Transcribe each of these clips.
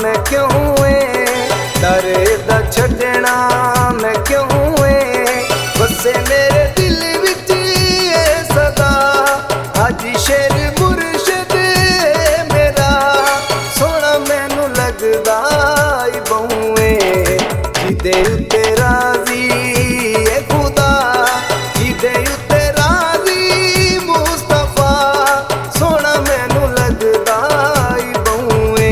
मैं क्यों दर्द छड़ना मैं क्यों बसे मेरे दिल विच सदा हाजी शेर मुर्शिद मेरा सोना मैनू लगदा बहुए जिदे उत्ते राजी है खुदा जिदे उत्ते राजी मुस्तफा सोना मैनू लगदा बहुए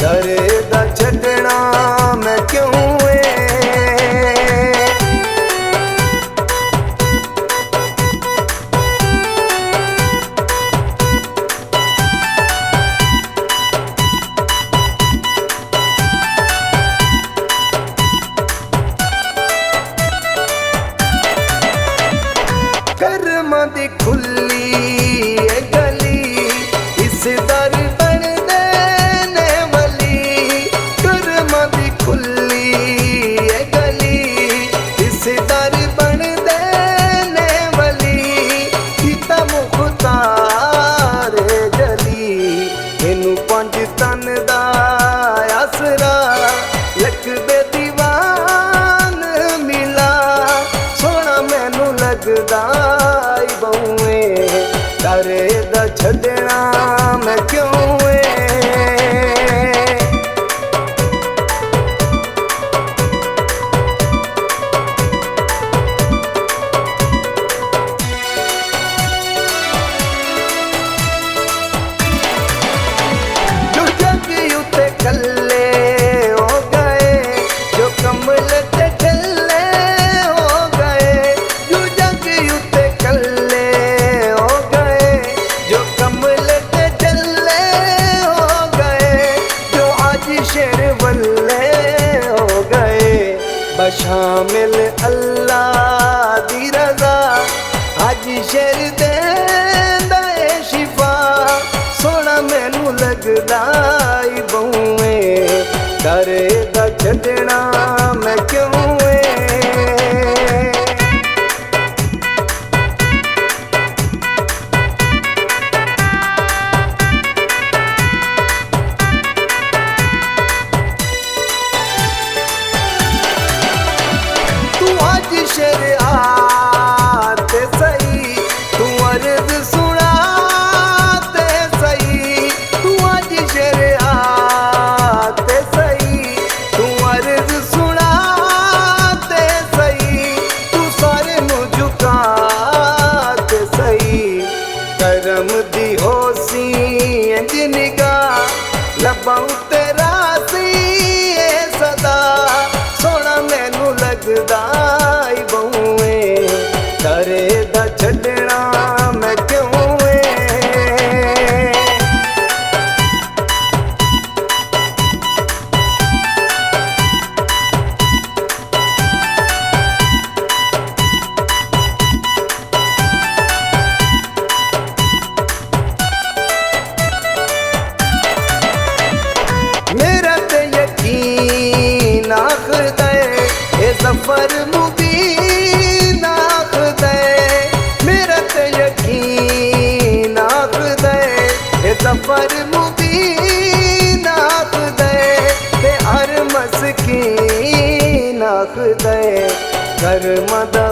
दर्द छड़ना मैं क्यों करमां दी खुली गली इस दर बन देने वाली करमां दी खुली गली इस दर बन देने वाली सीता मुख्तार जली इनू पंज तन दा आसरा लखदे दीवान मिला सोना मैनू लगदा बहुए दर्द छड़ना मैं क्यों जो जग उत्ते कल्ले हो गए जो कमल ते ठल्ले हो गए जो जग उत्ते कल्ले हो गए जो कमल ते ठल्ले हो गए जो आज शेर वल्ले हो गए बशामिल अल्लाह दी रज़ा आज शेर देंदा है शिफा सोना मैनू लगदा बहुए दर्द छड़ना मैं क्यों तू आज शेर आते सही तू अर्ज सुनाते सही तू आज शेर आते सही तू अर्ज सुनाते सही तू सारे नू झुकाते सही करम दी होसी इंज निगाह लबां तेरा सी सदा सोना मैनू लगदा बहुए दर्द छड़ना मैं क्यों मेरा ते यकीन आखदा ये सफर मुबीन आखदा मेरा ते यकीन आखदा ये सफर मुबीन आखदा ते हर मस्कीन आखदा करमां दा